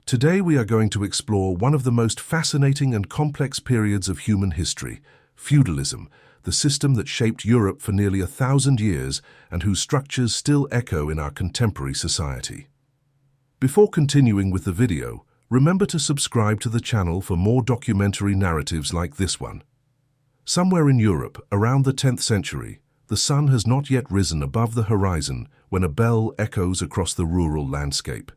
Today we are going to explore one of the most fascinating and complex periods of human history, feudalism, the system that shaped Europe for nearly 1,000 years and whose structures still echo in our contemporary society. Before continuing with the video, remember to subscribe to the channel for more documentary narratives like this one. Somewhere in Europe, around the 10th century, the sun has not yet risen above the horizon when a bell echoes across the rural landscape.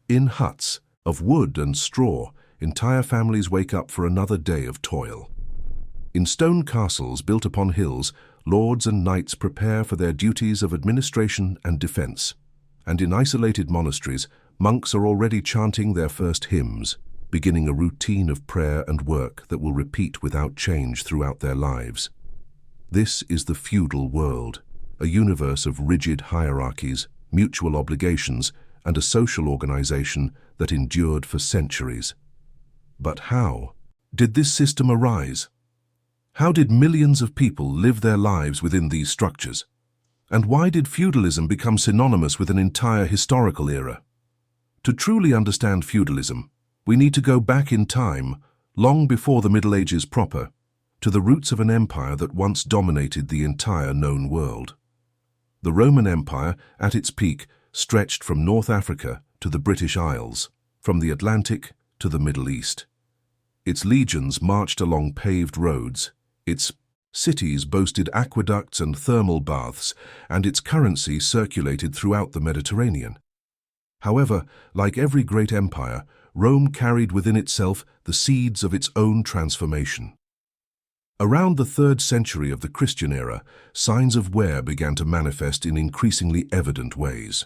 In huts of wood and straw, entire families wake up for another day of toil. In stone castles built upon hills, lords and knights prepare for their duties of administration and defense. And in isolated monasteries, monks are already chanting their first hymns, beginning a routine of prayer and work that will repeat without change throughout their lives. This is the feudal world, a universe of rigid hierarchies, mutual obligations, and a social organization that endured for centuries. But how did this system arise? How did millions of people live their lives within these structures? And why did feudalism become synonymous with an entire historical era? To truly understand feudalism, we need to go back in time, long before the Middle Ages proper, to the roots of an empire that once dominated the entire known world. The Roman Empire, at its peak, stretched from North Africa to the British Isles, from the Atlantic to the Middle East. Its legions marched along paved roads, its cities boasted aqueducts and thermal baths, and its currency circulated throughout the Mediterranean. However, like every great empire, Rome carried within itself the seeds of its own transformation. Around the 3rd century of the Christian era, signs of wear began to manifest in increasingly evident ways.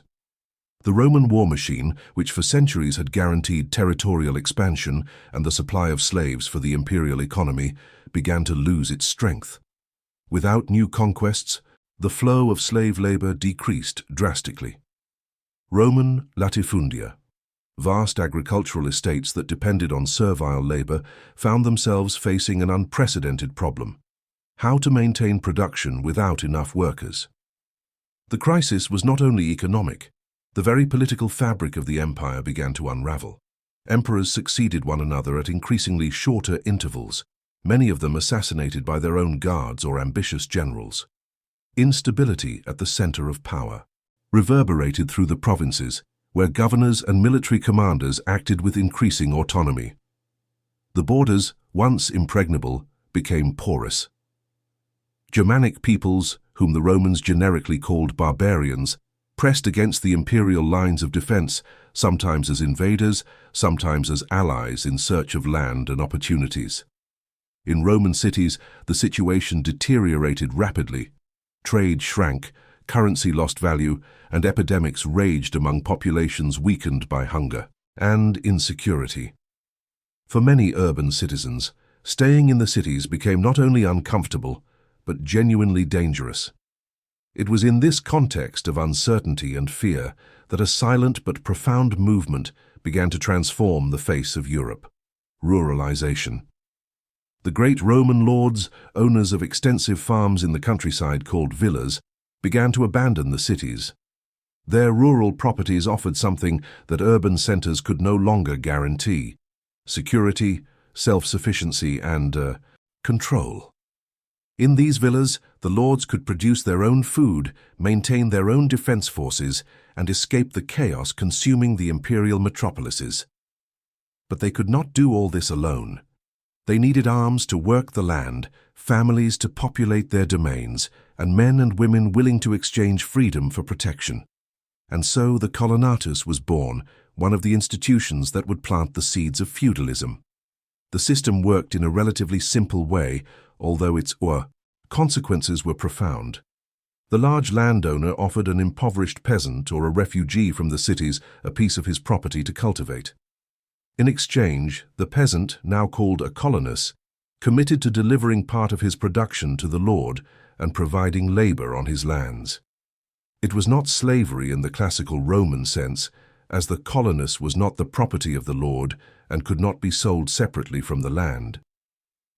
The Roman war machine, which for centuries had guaranteed territorial expansion and the supply of slaves for the imperial economy, began to lose its strength. Without new conquests, the flow of slave labor decreased drastically. Roman latifundia, vast agricultural estates that depended on servile labor, found themselves facing an unprecedented problem: how to maintain production without enough workers. The crisis was not only economic. The very political fabric of the empire began to unravel. Emperors succeeded one another at increasingly shorter intervals, many of them assassinated by their own guards or ambitious generals. Instability at the center of power reverberated through the provinces, where governors and military commanders acted with increasing autonomy. The borders, once impregnable, became porous. Germanic peoples, whom the Romans generically called barbarians, pressed against the imperial lines of defense, sometimes as invaders, sometimes as allies in search of land and opportunities. In Roman cities, the situation deteriorated rapidly. Trade shrank, currency lost value, and epidemics raged among populations weakened by hunger and insecurity. For many urban citizens, staying in the cities became not only uncomfortable, but genuinely dangerous. It was in this context of uncertainty and fear that a silent but profound movement began to transform the face of Europe: ruralization. The great Roman lords, owners of extensive farms in the countryside called villas, began to abandon the cities. Their rural properties offered something that urban centers could no longer guarantee: security, self-sufficiency, and control. In these villas, the lords could produce their own food, maintain their own defense forces, and escape the chaos consuming the imperial metropolises. But they could not do all this alone. They needed arms to work the land, families to populate their domains, and men and women willing to exchange freedom for protection. And so the colonnatus was born, one of the institutions that would plant the seeds of feudalism. The system worked in a relatively simple way, although its consequences were profound. The large landowner offered an impoverished peasant or a refugee from the cities a piece of his property to cultivate. In exchange, the peasant, now called a colonus, committed to delivering part of his production to the lord and providing labor on his lands. It was not slavery in the classical Roman sense, as the colonus was not the property of the lord and could not be sold separately from the land.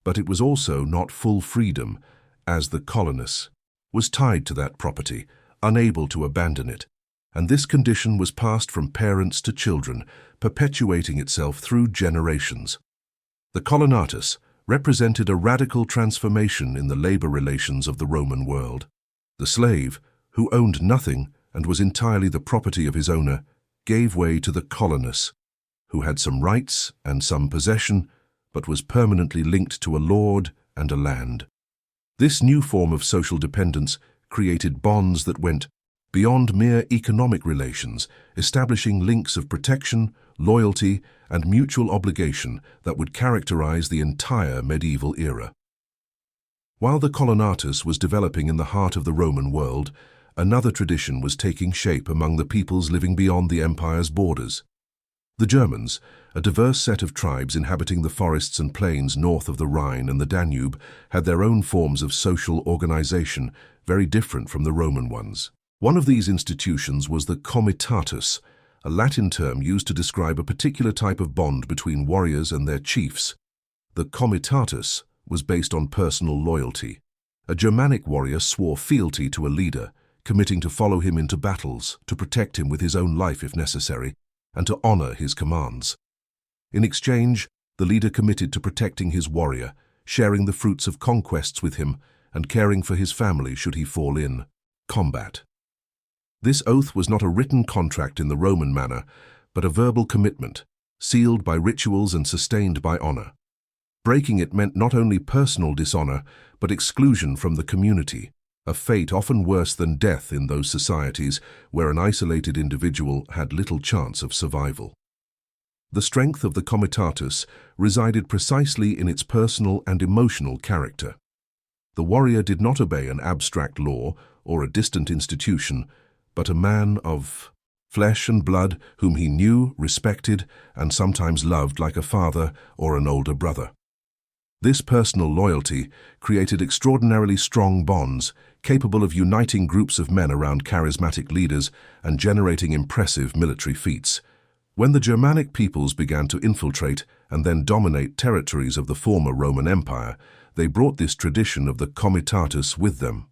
But it was also not full freedom, as the colonus was tied to that property, unable to abandon it, and this condition was passed from parents to children, perpetuating itself through generations. The colonnatus represented a radical transformation in the labor relations of the Roman world. The slave, who owned nothing and was entirely the property of his owner, gave way to the colonus, who had some rights and some possession, but was permanently linked to a lord and a land. This new form of social dependence created bonds that went beyond mere economic relations, establishing links of protection, loyalty, and mutual obligation that would characterize the entire medieval era. While the colonnatus was developing in the heart of the Roman world, another tradition was taking shape among the peoples living beyond the empire's borders. The Germans, a diverse set of tribes inhabiting the forests and plains north of the Rhine and the Danube, had their own forms of social organization, very different from the Roman ones. One of these institutions was the comitatus, a Latin term used to describe a particular type of bond between warriors and their chiefs. The comitatus was based on personal loyalty. A Germanic warrior swore fealty to a leader, committing to follow him into battles, to protect him with his own life if necessary, and to honor his commands. In exchange, the leader committed to protecting his warrior, sharing the fruits of conquests with him, and caring for his family should he fall in combat. This oath was not a written contract in the Roman manner, but a verbal commitment, sealed by rituals and sustained by honor. Breaking it meant not only personal dishonor, but exclusion from the community, a fate often worse than death in those societies where an isolated individual had little chance of survival. The strength of the comitatus resided precisely in its personal and emotional character. The warrior did not obey an abstract law or a distant institution, but a man of flesh and blood whom he knew, respected, and sometimes loved like a father or an older brother. This personal loyalty created extraordinarily strong bonds, capable of uniting groups of men around charismatic leaders and generating impressive military feats. When the Germanic peoples began to infiltrate and then dominate territories of the former Roman Empire, they brought this tradition of the comitatus with them.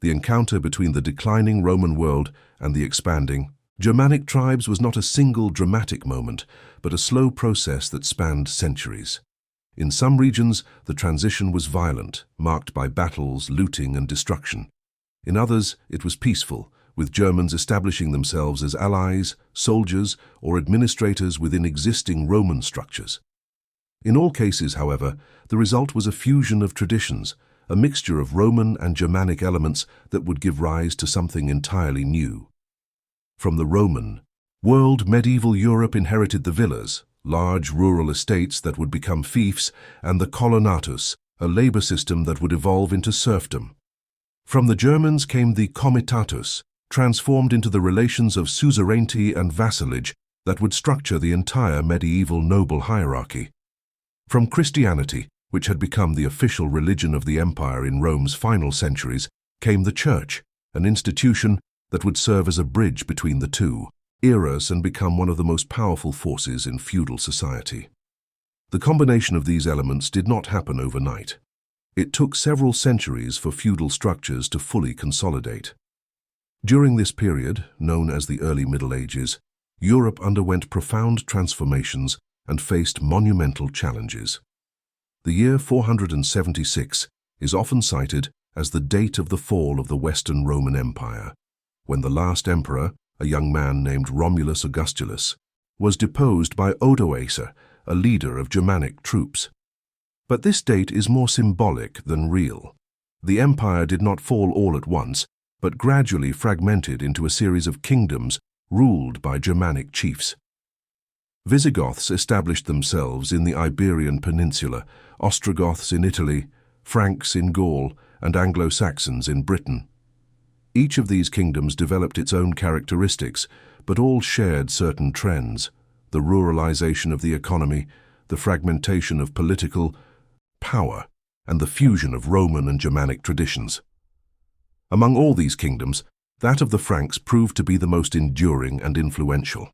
The encounter between the declining Roman world and the expanding Germanic tribes was not a single dramatic moment, but a slow process that spanned centuries. In some regions, the transition was violent, marked by battles, looting, and destruction. In others, it was peaceful, with Germans establishing themselves as allies, soldiers, or administrators within existing Roman structures. In all cases, however, the result was a fusion of traditions, a mixture of Roman and Germanic elements that would give rise to something entirely new. From the Roman world, medieval Europe inherited the villas, large rural estates that would become fiefs, and the colonnatus, a labor system that would evolve into serfdom. From the Germans came the comitatus, transformed into the relations of suzerainty and vassalage that would structure the entire medieval noble hierarchy. From Christianity, which had become the official religion of the empire in Rome's final centuries, came the Church, an institution that would serve as a bridge between the two eras and become one of the most powerful forces in feudal society. The combination of these elements did not happen overnight. It took several centuries for feudal structures to fully consolidate. During this period, known as the early Middle Ages, Europe underwent profound transformations and faced monumental challenges. The year 476 is often cited as the date of the fall of the Western Roman Empire, when the last emperor, a young man named Romulus Augustulus, was deposed by Odoacer, a leader of Germanic troops. But this date is more symbolic than real. The empire did not fall all at once, but gradually fragmented into a series of kingdoms ruled by Germanic chiefs. Visigoths established themselves in the Iberian Peninsula, Ostrogoths in Italy, Franks in Gaul, and Anglo-Saxons in Britain. Each of these kingdoms developed its own characteristics, but all shared certain trends: the ruralization of the economy, the fragmentation of political power, and the fusion of Roman and Germanic traditions. Among all these kingdoms, that of the Franks proved to be the most enduring and influential.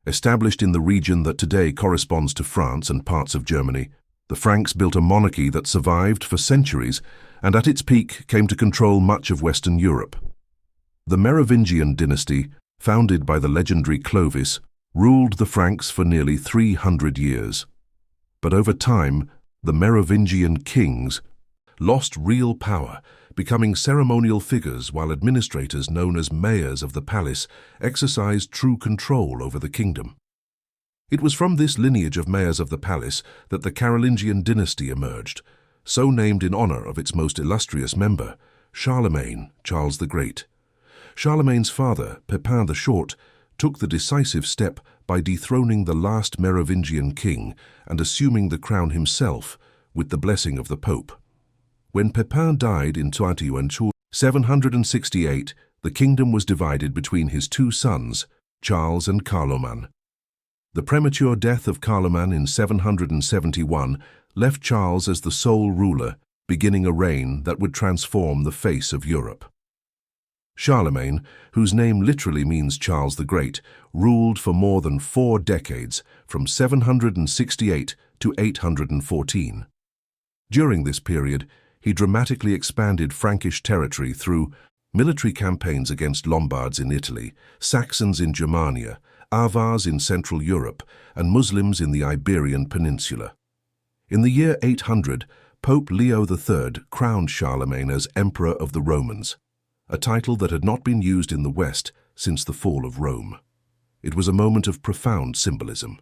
Established in the region that today corresponds to France and parts of Germany, the Franks built a monarchy that survived for centuries and at its peak came to control much of Western Europe. The Merovingian dynasty, founded by the legendary Clovis, ruled the Franks for nearly 300 years. But over time, the Merovingian kings lost real power, becoming ceremonial figures while administrators known as mayors of the palace exercised true control over the kingdom. It was from this lineage of mayors of the palace that the Carolingian dynasty emerged, so named in honor of its most illustrious member, Charlemagne, Charles the Great. Charlemagne's father, Pepin the Short, took the decisive step by dethroning the last Merovingian king and assuming the crown himself with the blessing of the Pope. When Pepin died in 768, the kingdom was divided between his two sons, Charles and Carloman. The premature death of Carloman in 771 left Charles as the sole ruler, beginning a reign that would transform the face of Europe. Charlemagne, whose name literally means Charles the Great, ruled for more than 4 decades, from 768 to 814. During this period, he dramatically expanded Frankish territory through military campaigns against Lombards in Italy, Saxons in Germania, Avars in Central Europe, and Muslims in the Iberian Peninsula. In the year 800, Pope Leo III crowned Charlemagne as Emperor of the Romans, a title that had not been used in the West since the fall of Rome. It was a moment of profound symbolism.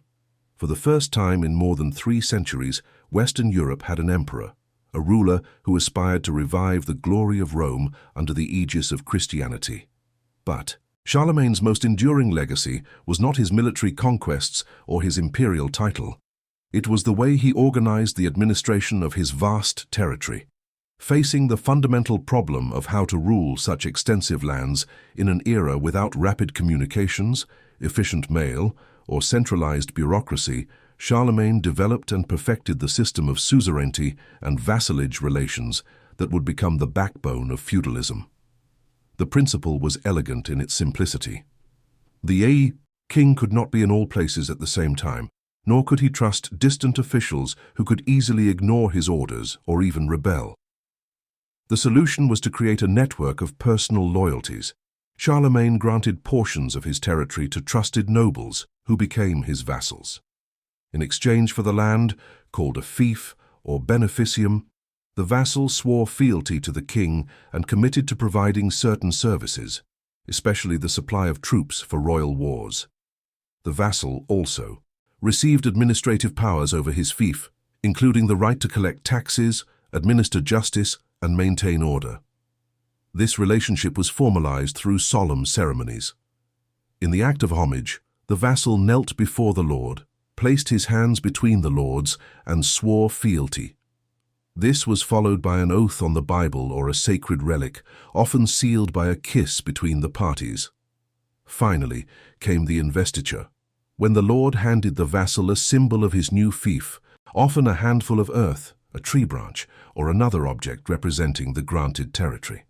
For the first time in more than 3 centuries, Western Europe had an emperor, a ruler who aspired to revive the glory of Rome under the aegis of Christianity. But Charlemagne's most enduring legacy was not his military conquests or his imperial title. It was the way he organized the administration of his vast territory. Facing the fundamental problem of how to rule such extensive lands in an era without rapid communications, efficient mail, or centralized bureaucracy, Charlemagne developed and perfected the system of suzerainty and vassalage relations that would become the backbone of feudalism. The principle was elegant in its simplicity. The king could not be in all places at the same time, nor could he trust distant officials who could easily ignore his orders or even rebel. The solution was to create a network of personal loyalties. Charlemagne granted portions of his territory to trusted nobles who became his vassals. In exchange for the land, called a fief or beneficium, the vassal swore fealty to the king and committed to providing certain services, especially the supply of troops for royal wars. The vassal also received administrative powers over his fief, including the right to collect taxes, administer justice, and maintain order. This relationship was formalized through solemn ceremonies. In the act of homage, the vassal knelt before the lord, placed his hands between the lord's, and swore fealty. This was followed by an oath on the Bible or a sacred relic, often sealed by a kiss between the parties. Finally came the investiture, when the lord handed the vassal a symbol of his new fief, often a handful of earth, a tree branch, or another object representing the granted territory.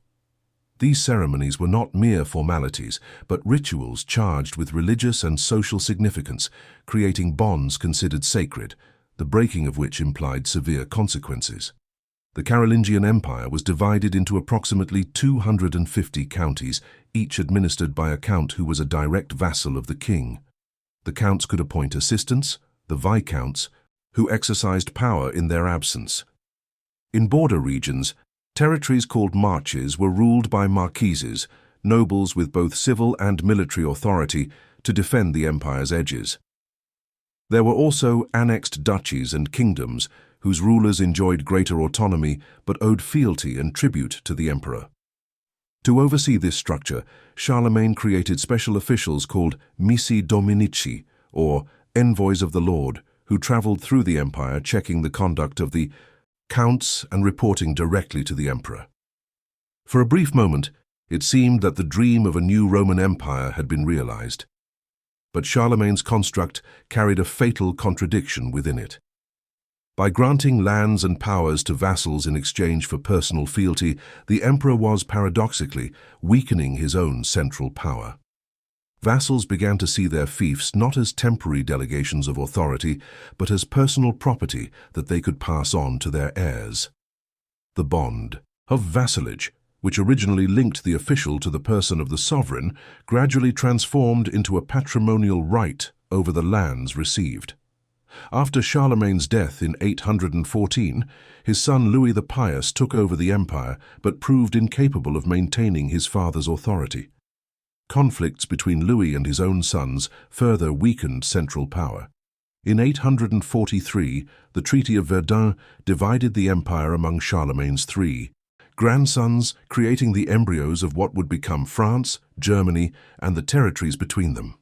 These ceremonies were not mere formalities, but rituals charged with religious and social significance, creating bonds considered sacred, the breaking of which implied severe consequences. The Carolingian Empire was divided into approximately 250 counties, each administered by a count who was a direct vassal of the king. The counts could appoint assistants, the viscounts, who exercised power in their absence. In border regions, territories called marches were ruled by marquises, nobles with both civil and military authority to defend the empire's edges. There were also annexed duchies and kingdoms whose rulers enjoyed greater autonomy but owed fealty and tribute to the emperor. To oversee this structure, Charlemagne created special officials called missi dominici, or envoys of the Lord, who traveled through the empire checking the conduct of the counts and reporting directly to the emperor. For a brief moment, it seemed that the dream of a new Roman Empire had been realized. But Charlemagne's construct carried a fatal contradiction within it. By granting lands and powers to vassals in exchange for personal fealty, the emperor was, paradoxically, weakening his own central power. Vassals began to see their fiefs not as temporary delegations of authority, but as personal property that they could pass on to their heirs. The bond of vassalage which originally linked the official to the person of the sovereign, gradually transformed into a patrimonial right over the lands received. After Charlemagne's death in 814, his son Louis the Pious took over the empire but proved incapable of maintaining his father's authority. Conflicts between Louis and his own sons further weakened central power. In 843, the Treaty of Verdun divided the empire among Charlemagne's three grandsons, creating the embryos of what would become France, Germany, and the territories between them.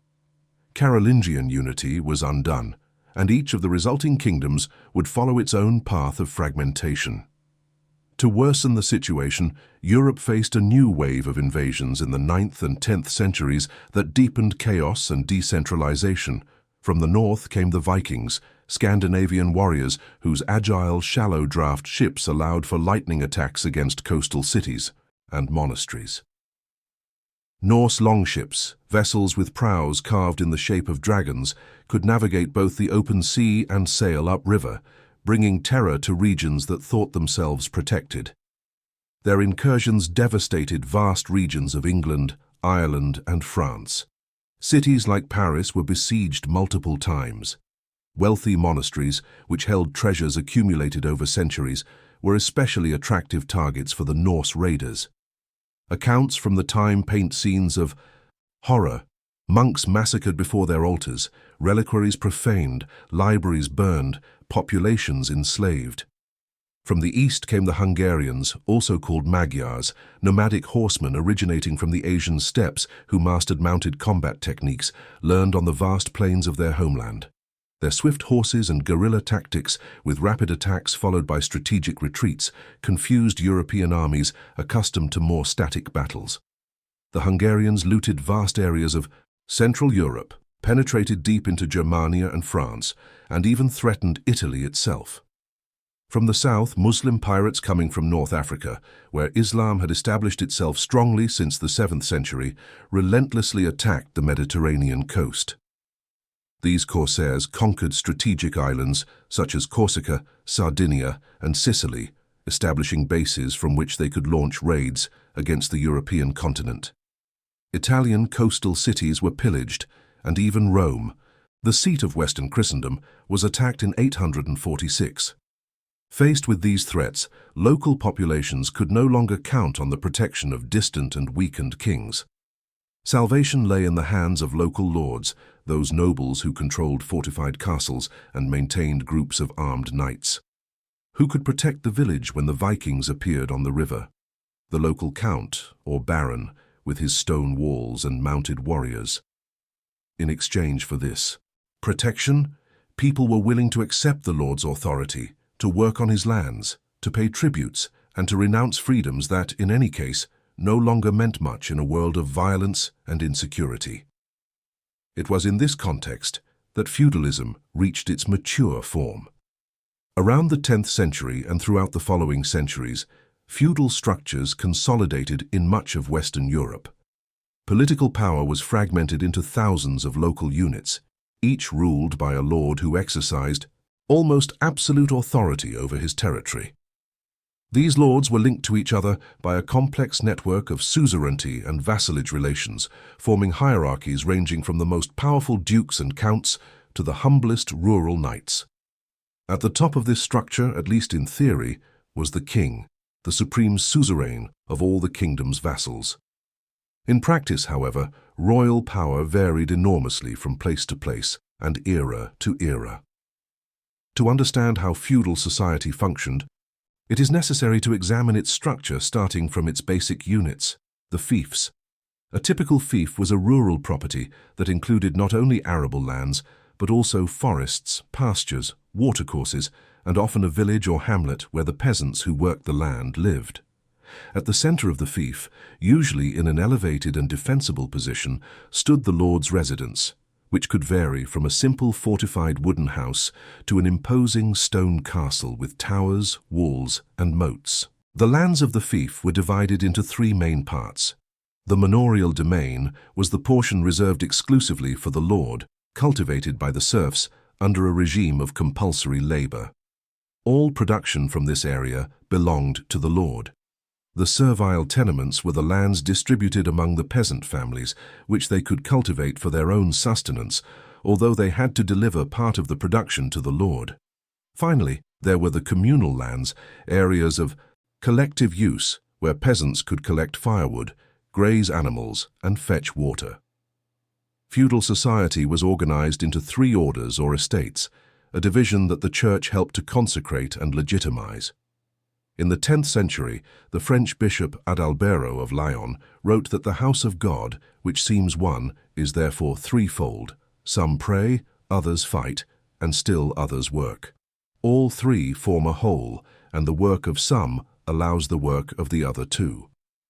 Carolingian unity was undone, and each of the resulting kingdoms would follow its own path of fragmentation. To worsen the situation, Europe faced a new wave of invasions in the 9th and 10th centuries that deepened chaos and decentralization. From the north came the Vikings, Scandinavian warriors whose agile, shallow-draft ships allowed for lightning attacks against coastal cities and monasteries. Norse longships, vessels with prows carved in the shape of dragons, could navigate both the open sea and sail upriver, bringing terror to regions that thought themselves protected. Their incursions devastated vast regions of England, Ireland, and France. Cities like Paris were besieged multiple times. Wealthy monasteries, which held treasures accumulated over centuries, were especially attractive targets for the Norse raiders. Accounts from the time paint scenes of horror: monks massacred before their altars, reliquaries profaned, libraries burned, populations enslaved. From the east came the Hungarians, also called Magyars, nomadic horsemen originating from the Asian steppes who mastered mounted combat techniques learned on the vast plains of their homeland. Their swift horses and guerrilla tactics, with rapid attacks followed by strategic retreats, confused European armies accustomed to more static battles. The Hungarians looted vast areas of Central Europe, penetrated deep into Germania and France, and even threatened Italy itself. From the south, Muslim pirates coming from North Africa, where Islam had established itself strongly since the 7th century, relentlessly attacked the Mediterranean coast. These corsairs conquered strategic islands such as Corsica, Sardinia, and Sicily, establishing bases from which they could launch raids against the European continent. Italian coastal cities were pillaged, and even Rome, the seat of Western Christendom, was attacked in 846. Faced with these threats, local populations could no longer count on the protection of distant and weakened kings. Salvation lay in the hands of local lords, those nobles who controlled fortified castles and maintained groups of armed knights. Who could protect the village when the Vikings appeared on the river? The local count, or baron, with his stone walls and mounted warriors. In exchange for this protection, people were willing to accept the lord's authority, to work on his lands, to pay tributes, and to renounce freedoms that, in any case, no longer meant much in a world of violence and insecurity. It was in this context that feudalism reached its mature form. Around the 10th century and throughout the following centuries, feudal structures consolidated in much of Western Europe. Political power was fragmented into thousands of local units, each ruled by a lord who exercised almost absolute authority over his territory. These lords were linked to each other by a complex network of suzerainty and vassalage relations, forming hierarchies ranging from the most powerful dukes and counts to the humblest rural knights. At the top of this structure, at least in theory, was the king, the supreme suzerain of all the kingdom's vassals. In practice, however, royal power varied enormously from place to place and era to era. To understand how feudal society functioned, it is necessary to examine its structure starting from its basic units, the fiefs. A typical fief was a rural property that included not only arable lands, but also forests, pastures, watercourses, and often a village or hamlet where the peasants who worked the land lived. At the center of the fief, usually in an elevated and defensible position, stood the lord's residence, which could vary from a simple fortified wooden house to an imposing stone castle with towers, walls, and moats. The lands of the fief were divided into three main parts. The manorial domain was the portion reserved exclusively for the lord, cultivated by the serfs under a regime of compulsory labor. All production from this area belonged to the lord. The servile tenements were the lands distributed among the peasant families, which they could cultivate for their own sustenance, although they had to deliver part of the production to the lord. Finally, there were the communal lands, areas of collective use, where peasants could collect firewood, graze animals, and fetch water. Feudal society was organized into 3 orders or estates, a division that the Church helped to consecrate and legitimize. In the 10th century, the French bishop Adalbero of Lyon wrote that the house of God, which seems one, is therefore threefold. Some pray, others fight, and still others work. All 3 form a whole, and the work of some allows the work of the other 2.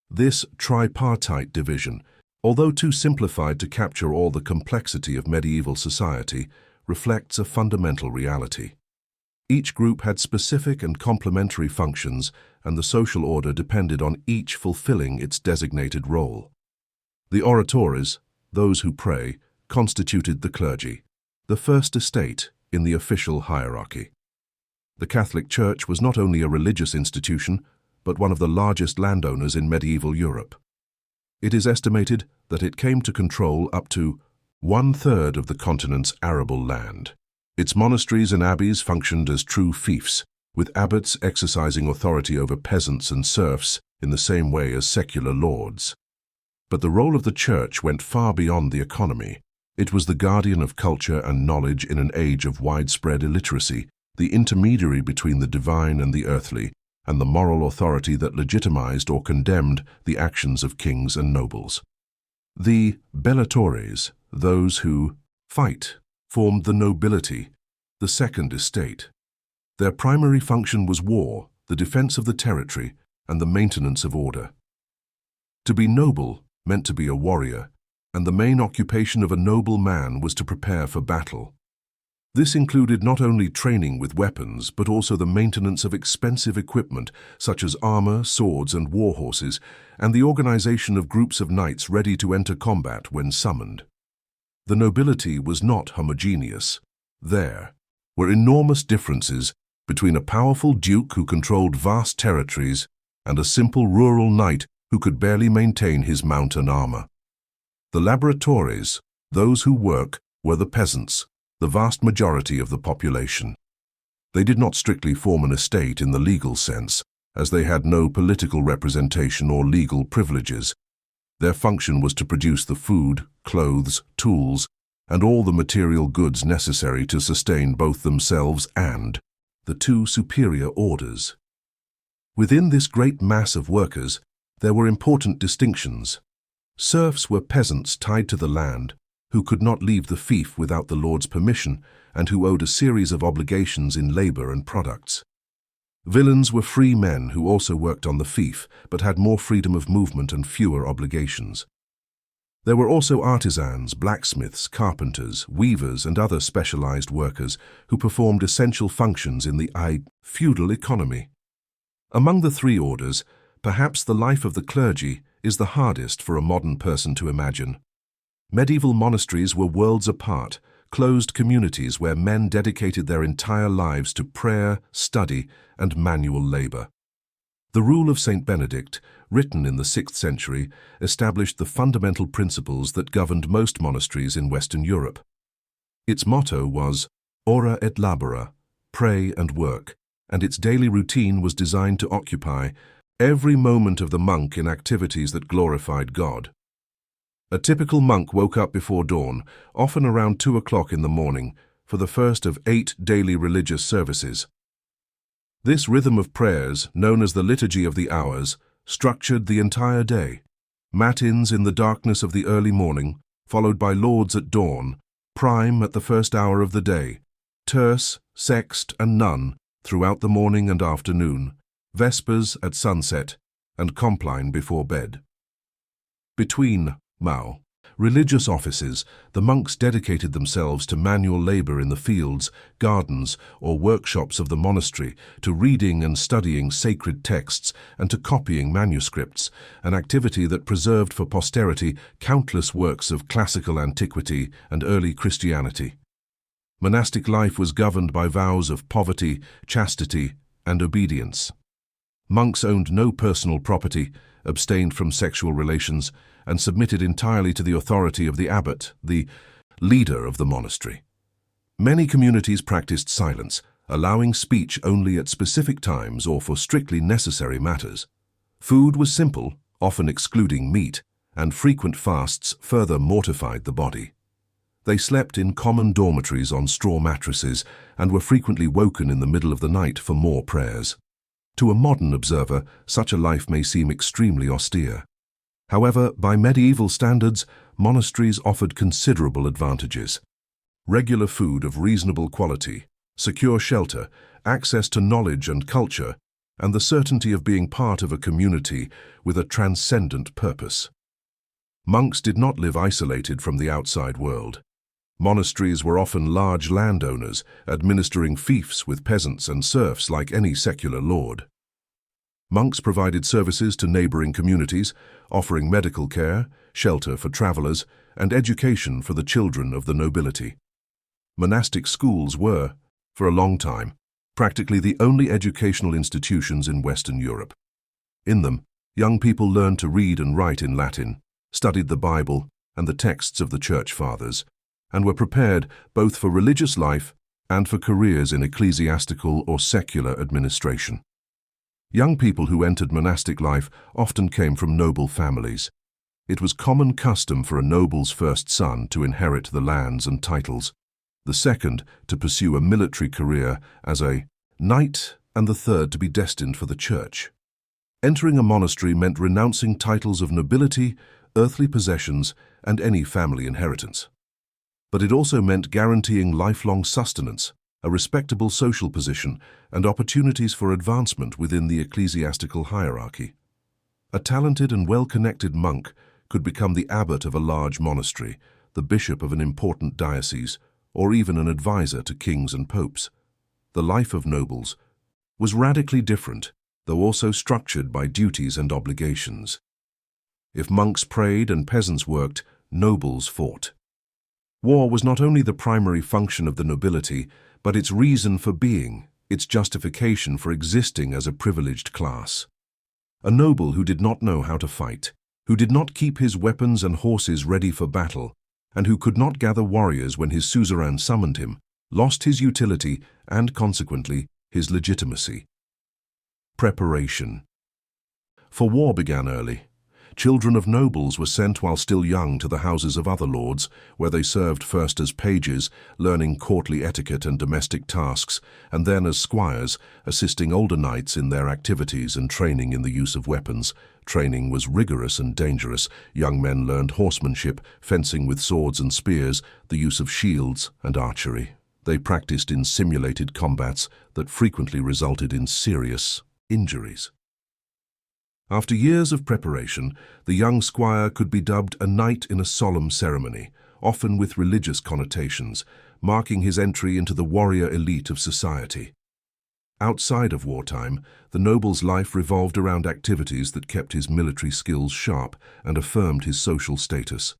This tripartite division, although too simplified to capture all the complexity of medieval society, reflects a fundamental reality. Each group had specific and complementary functions, and the social order depended on each fulfilling its designated role. The oratores, those who pray, constituted the clergy, the first estate in the official hierarchy. The Catholic Church was not only a religious institution, but one of the largest landowners in medieval Europe. It is estimated that it came to control up to 1/3 of the continent's arable land. Its monasteries and abbeys functioned as true fiefs, with abbots exercising authority over peasants and serfs in the same way as secular lords. But the role of the Church went far beyond the economy. It was the guardian of culture and knowledge in an age of widespread illiteracy, the intermediary between the divine and the earthly, and the moral authority that legitimized or condemned the actions of kings and nobles. The bellatores, those who fight, formed the nobility, the second estate. Their primary function was war, the defense of the territory, and the maintenance of order. To be noble meant to be a warrior, and the main occupation of a noble man was to prepare for battle. This included not only training with weapons, but also the maintenance of expensive equipment such as armor, swords, and war horses, and the organization of groups of knights ready to enter combat when summoned. The nobility was not homogeneous. There were enormous differences between a powerful duke who controlled vast territories and a simple rural knight who could barely maintain his mount and armor. The laboratores, those who work, were the peasants, the vast majority of the population. They did not strictly form an estate in the legal sense, as they had no political representation or legal privileges. Their function was to produce the food, clothes, tools, and all the material goods necessary to sustain both themselves and the 2 superior orders. Within this great mass of workers, there were important distinctions. Serfs were peasants tied to the land, who could not leave the fief without the lord's permission and who owed a series of obligations in labor and products. Villeins were free men who also worked on the fief, but had more freedom of movement and fewer obligations. There were also artisans, blacksmiths, carpenters, weavers, and other specialized workers who performed essential functions in the feudal economy. Among the 3 orders, perhaps the life of the clergy is the hardest for a modern person to imagine. Medieval monasteries were worlds apart, closed communities where men dedicated their entire lives to prayer, study, and manual labor. The Rule of St. Benedict, written in the 6th century, established the fundamental principles that governed most monasteries in Western Europe. Its motto was ora et labora, pray and work, and its daily routine was designed to occupy every moment of the monk in activities that glorified God. A typical monk woke up before dawn, often around 2 o'clock in the morning, for the first of 8 daily religious services. This rhythm of prayers, known as the Liturgy of the Hours, structured the entire day. Matins in the darkness of the early morning, followed by lauds at dawn, prime at the first hour of the day, terce, sext, and none throughout the morning and afternoon, vespers at sunset, and compline before bed. Between religious offices, the monks dedicated themselves to manual labor in the fields, gardens, or workshops of the monastery, to reading and studying sacred texts, and to copying manuscripts, an activity that preserved for posterity countless works of classical antiquity and early Christianity. Monastic life was governed by vows of poverty, chastity, and obedience. Monks owned no personal property, abstained from sexual relations, and submitted entirely to the authority of the abbot, the leader of the monastery. Many communities practiced silence, allowing speech only at specific times or for strictly necessary matters. Food was simple, often excluding meat, and frequent fasts further mortified the body. They slept in common dormitories on straw mattresses and were frequently woken in the middle of the night for more prayers. To a modern observer, such a life may seem extremely austere. However, by medieval standards, monasteries offered considerable advantages. Regular food of reasonable quality, secure shelter, access to knowledge and culture, and the certainty of being part of a community with a transcendent purpose. Monks did not live isolated from the outside world. Monasteries were often large landowners, administering fiefs with peasants and serfs like any secular lord. Monks provided services to neighboring communities, offering medical care, shelter for travelers, and education for the children of the nobility. Monastic schools were, for a long time, practically the only educational institutions in Western Europe. In them, young people learned to read and write in Latin, studied the Bible and the texts of the Church Fathers, and were prepared both for religious life and for careers in ecclesiastical or secular administration. Young people who entered monastic life often came from noble families. It was common custom for a noble's first son to inherit the lands and titles, the second to pursue a military career as a knight, and the third to be destined for the church. Entering a monastery meant renouncing titles of nobility, earthly possessions, and any family inheritance. But it also meant guaranteeing lifelong sustenance, a respectable social position, and opportunities for advancement within the ecclesiastical hierarchy. A talented and well-connected monk could become the abbot of a large monastery, the bishop of an important diocese, or even an advisor to kings and popes. The life of nobles was radically different, though also structured by duties and obligations. If monks prayed and peasants worked, nobles fought. War was not only the primary function of the nobility, but its reason for being, its justification for existing as a privileged class. A noble who did not know how to fight, who did not keep his weapons and horses ready for battle, and who could not gather warriors when his suzerain summoned him, lost his utility and, consequently, his legitimacy. Preparation. For war began early. Children of nobles were sent while still young to the houses of other lords, where they served first as pages, learning courtly etiquette and domestic tasks, and then as squires, assisting older knights in their activities and training in the use of weapons. Training was rigorous and dangerous. Young men learned horsemanship, fencing with swords and spears, the use of shields and archery. They practiced in simulated combats that frequently resulted in serious injuries. After years of preparation, the young squire could be dubbed a knight in a solemn ceremony, often with religious connotations, marking his entry into the warrior elite of society. Outside of wartime, the noble's life revolved around activities that kept his military skills sharp and affirmed his social status.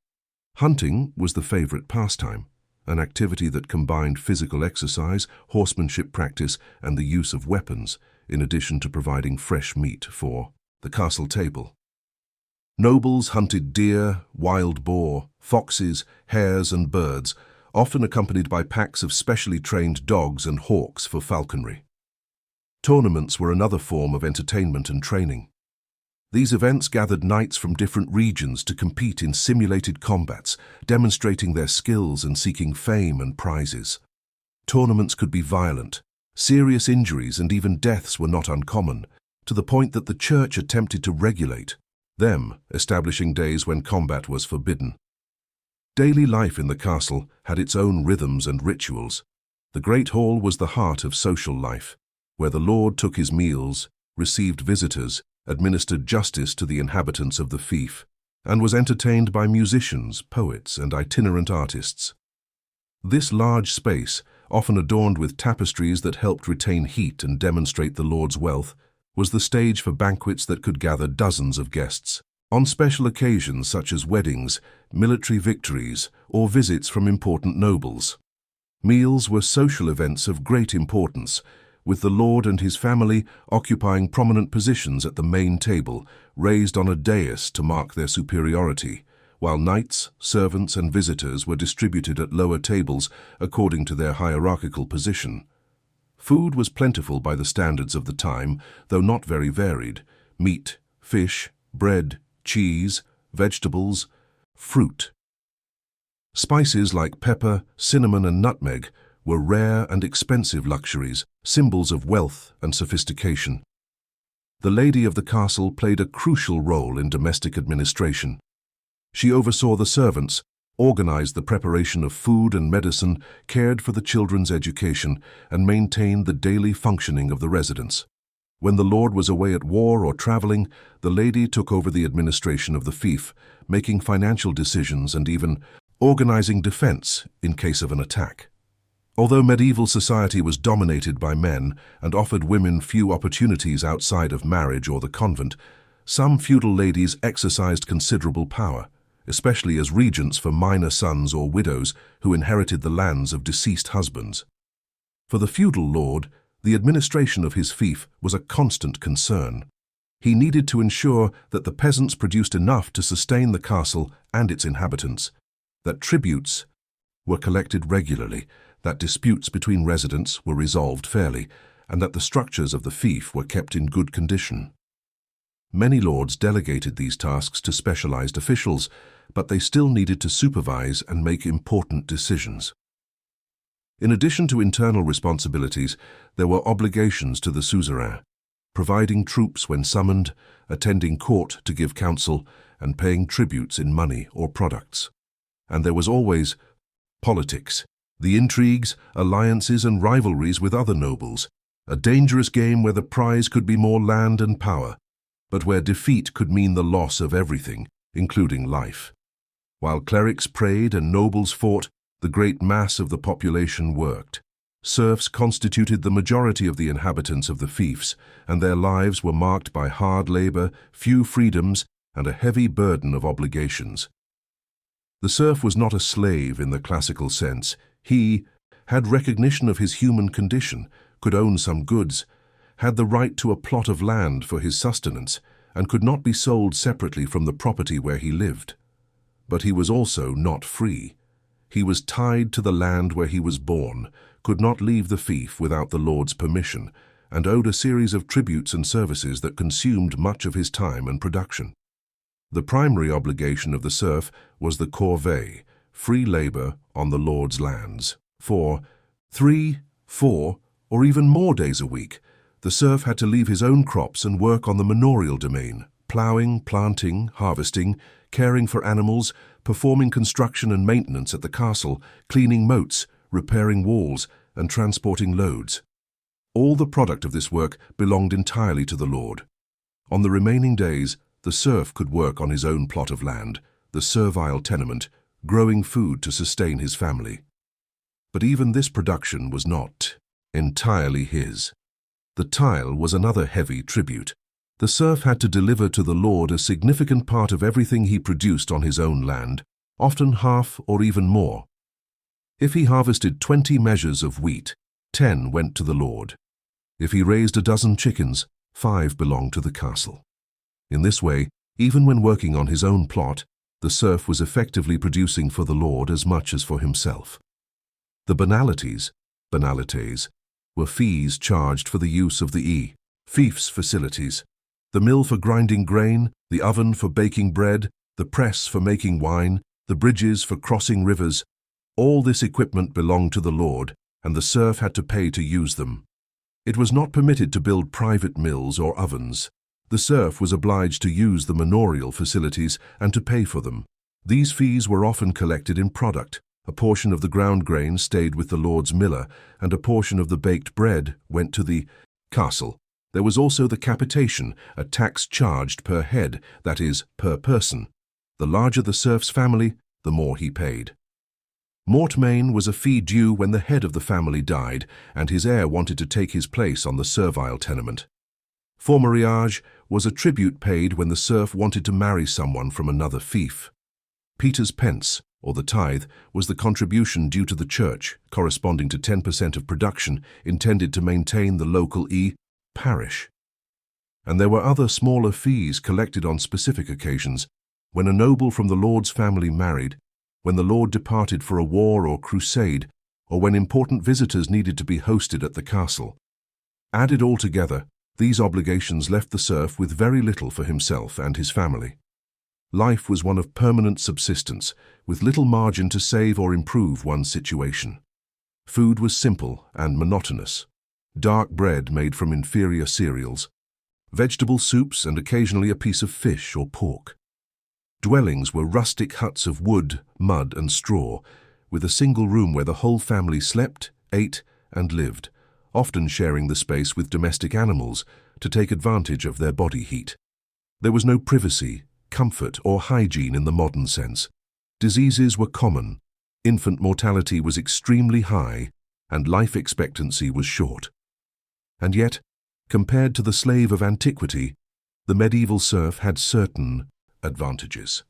Hunting was the favorite pastime, an activity that combined physical exercise, horsemanship practice, and the use of weapons, in addition to providing fresh meat for the castle table. Nobles hunted deer, wild boar, foxes, hares, and birds, often accompanied by packs of specially trained dogs and hawks for falconry. Tournaments were another form of entertainment and training. These events gathered knights from different regions to compete in simulated combats, demonstrating their skills and seeking fame and prizes. Tournaments could be violent. Serious injuries and even deaths were not uncommon, to the point that the church attempted to regulate them, establishing days when combat was forbidden. Daily life in the castle had its own rhythms and rituals. The great hall was the heart of social life, where the lord took his meals, received visitors, administered justice to the inhabitants of the fief, and was entertained by musicians, poets, and itinerant artists. This large space, often adorned with tapestries that helped retain heat and demonstrate the lord's wealth, was the stage for banquets that could gather dozens of guests. On special occasions such as weddings, military victories, or visits from important nobles. Meals were social events of great importance, with the lord and his family occupying prominent positions at the main table, raised on a dais to mark their superiority, while knights, servants, and visitors were distributed at lower tables according to their hierarchical position. Food was plentiful by the standards of the time, though not very varied: meat, fish, bread, cheese, vegetables, fruit. Spices like pepper, cinnamon, and nutmeg were rare and expensive luxuries, symbols of wealth and sophistication. The lady of the castle played a crucial role in domestic administration. She oversaw the servants, organized the preparation of food and medicine, cared for the children's education, and maintained the daily functioning of the residence. When the lord was away at war or traveling, the lady took over the administration of the fief, making financial decisions and even organizing defense in case of an attack. Although medieval society was dominated by men and offered women few opportunities outside of marriage or the convent, some feudal ladies exercised considerable power, especially as regents for minor sons or widows who inherited the lands of deceased husbands. For the feudal lord, the administration of his fief was a constant concern. He needed to ensure that the peasants produced enough to sustain the castle and its inhabitants, that tributes were collected regularly, that disputes between residents were resolved fairly, and that the structures of the fief were kept in good condition. Many lords delegated these tasks to specialized officials, but they still needed to supervise and make important decisions. In addition to internal responsibilities, there were obligations to the suzerain, providing troops when summoned, attending court to give counsel, and paying tributes in money or products. And there was always politics, the intrigues, alliances, and rivalries with other nobles, a dangerous game where the prize could be more land and power, but where defeat could mean the loss of everything, including life. While clerics prayed and nobles fought, the great mass of the population worked. Serfs constituted the majority of the inhabitants of the fiefs, and their lives were marked by hard labor, few freedoms, and a heavy burden of obligations. The serf was not a slave in the classical sense. He had recognition of his human condition, could own some goods, had the right to a plot of land for his sustenance, and could not be sold separately from the property where he lived. But he was also not free. He was tied to the land where he was born, could not leave the fief without the lord's permission, and owed a series of tributes and services that consumed much of his time and production. The primary obligation of the serf was the corvée, free labor on the lord's lands. For 3, 4, or even more days a week, the serf had to leave his own crops and work on the manorial domain, ploughing, planting, harvesting, caring for animals, performing construction and maintenance at the castle, cleaning moats, repairing walls, and transporting loads. All the product of this work belonged entirely to the lord. On the remaining days, the serf could work on his own plot of land, the servile tenement, growing food to sustain his family. But even this production was not entirely his. The tile was another heavy tribute. The serf had to deliver to the lord a significant part of everything he produced on his own land, often half or even more. If he harvested 20 measures of wheat, 10 went to the lord. If he raised a dozen chickens, 5 belonged to the castle. In this way, even when working on his own plot, the serf was effectively producing for the lord as much as for himself. The banalités, were fees charged for the use of the fief's facilities. The mill for grinding grain, the oven for baking bread, the press for making wine, the bridges for crossing rivers. All this equipment belonged to the lord, and the serf had to pay to use them. It was not permitted to build private mills or ovens. The serf was obliged to use the manorial facilities and to pay for them. These fees were often collected in product. A portion of the ground grain stayed with the lord's miller, and a portion of the baked bread went to the castle. There was also the capitation, a tax charged per head, that is, per person. The larger the serf's family, the more he paid. Mortmain was a fee due when the head of the family died and his heir wanted to take his place on the servile tenement. Fourmariage was a tribute paid when the serf wanted to marry someone from another fief. Peter's pence, or the tithe, was the contribution due to the church, corresponding to 10% of production intended to maintain the local parish. And there were other smaller fees collected on specific occasions, when a noble from the lord's family married, when the lord departed for a war or crusade, or when important visitors needed to be hosted at the castle. Added all together, these obligations left the serf with very little for himself and his family. Life was one of permanent subsistence, with little margin to save or improve one's situation. Food was simple and monotonous. Dark bread made from inferior cereals, vegetable soups and occasionally a piece of fish or pork. Dwellings were rustic huts of wood, mud and straw, with a single room where the whole family slept, ate and lived, often sharing the space with domestic animals to take advantage of their body heat. There was no privacy, comfort or hygiene in the modern sense. Diseases were common, infant mortality was extremely high, and life expectancy was short. And yet, compared to the slave of antiquity, the medieval serf had certain advantages.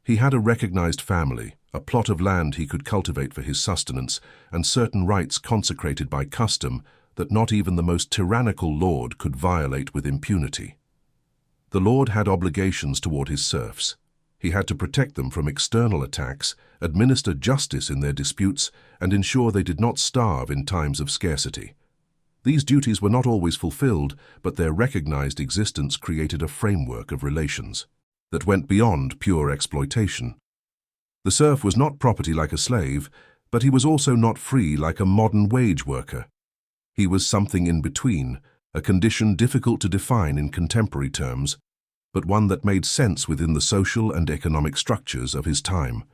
He had a recognized family, a plot of land he could cultivate for his sustenance, and certain rights consecrated by custom that not even the most tyrannical lord could violate with impunity. The lord had obligations toward his serfs. He had to protect them from external attacks, administer justice in their disputes, and ensure they did not starve in times of scarcity. These duties were not always fulfilled, but their recognized existence created a framework of relations that went beyond pure exploitation. The serf was not property like a slave, but he was also not free like a modern wage worker. He was something in between, a condition difficult to define in contemporary terms, but one that made sense within the social and economic structures of his time.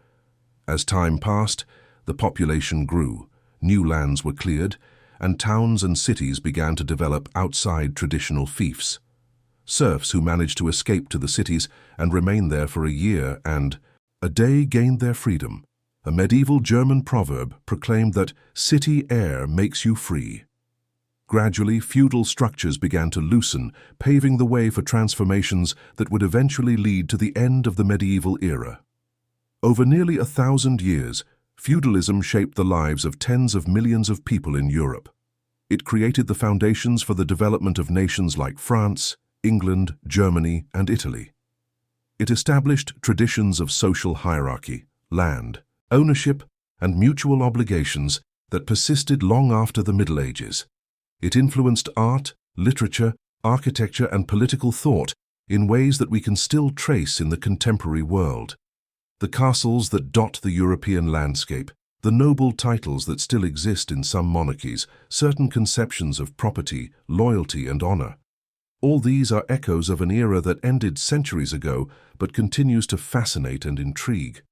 As time passed, the population grew, new lands were cleared, and towns and cities began to develop outside traditional fiefs. Serfs who managed to escape to the cities and remain there for a year and a day gained their freedom. A medieval German proverb proclaimed that city air makes you free. Gradually, feudal structures began to loosen, paving the way for transformations that would eventually lead to the end of the medieval era. Over nearly 1,000 years, feudalism shaped the lives of tens of millions of people in Europe. It created the foundations for the development of nations like France, England, Germany, and Italy. It established traditions of social hierarchy, land, ownership, and mutual obligations that persisted long after the Middle Ages. It influenced art, literature, architecture, and political thought in ways that we can still trace in the contemporary world. The castles that dot the European landscape, the noble titles that still exist in some monarchies, certain conceptions of property, loyalty, and honor. All these are echoes of an era that ended centuries ago but continues to fascinate and intrigue.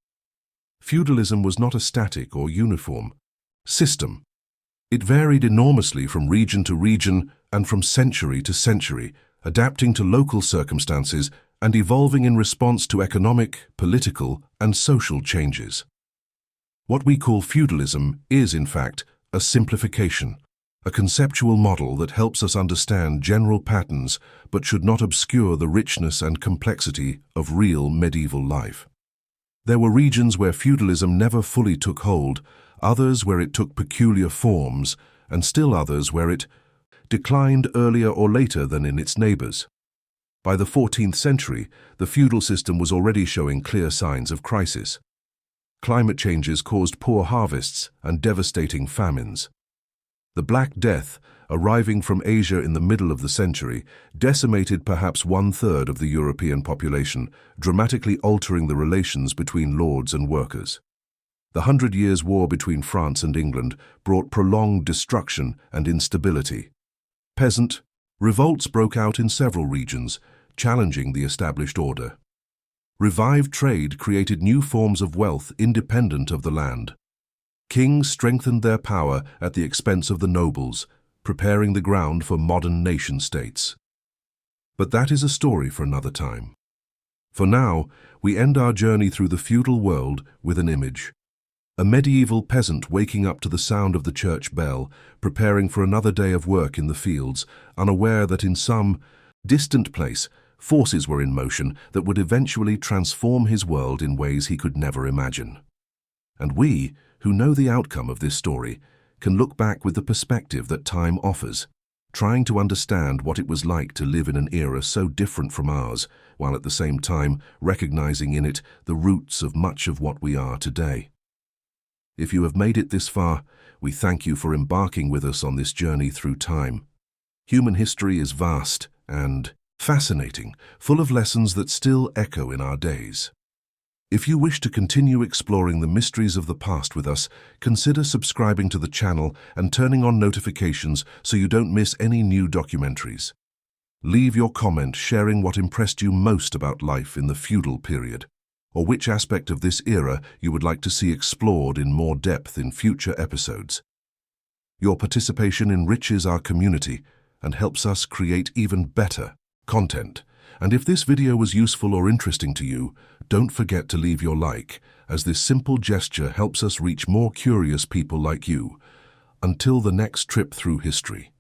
Feudalism was not a static or uniform system. It varied enormously from region to region and from century to century, adapting to local circumstances and evolving in response to economic, political, and social changes. What we call feudalism is, in fact, a simplification, a conceptual model that helps us understand general patterns but should not obscure the richness and complexity of real medieval life. There were regions where feudalism never fully took hold, others where it took peculiar forms, and still others where it declined earlier or later than in its neighbors. By the 14th century, the feudal system was already showing clear signs of crisis. Climate changes caused poor harvests and devastating famines. The Black Death, arriving from Asia in the middle of the century, decimated perhaps 1/3 of the European population, dramatically altering the relations between lords and workers. The 100 Years' War between France and England brought prolonged destruction and instability. Peasant revolts broke out in several regions, challenging the established order. Revived trade created new forms of wealth independent of the land. Kings strengthened their power at the expense of the nobles, preparing the ground for modern nation-states. But that is a story for another time. For now, we end our journey through the feudal world with an image. A medieval peasant waking up to the sound of the church bell, preparing for another day of work in the fields, unaware that in some distant place, forces were in motion that would eventually transform his world in ways he could never imagine. And we, who know the outcome of this story, can look back with the perspective that time offers, trying to understand what it was like to live in an era so different from ours, while at the same time recognizing in it the roots of much of what we are today. If you have made it this far, we thank you for embarking with us on this journey through time. Human history is vast and fascinating, full of lessons that still echo in our days. If you wish to continue exploring the mysteries of the past with us, consider subscribing to the channel and turning on notifications so you don't miss any new documentaries. Leave your comment sharing what impressed you most about life in the feudal period, or which aspect of this era you would like to see explored in more depth in future episodes. Your participation enriches our community and helps us create even better content. And if this video was useful or interesting to you, don't forget to leave your like, as this simple gesture helps us reach more curious people like you. Until the next trip through history.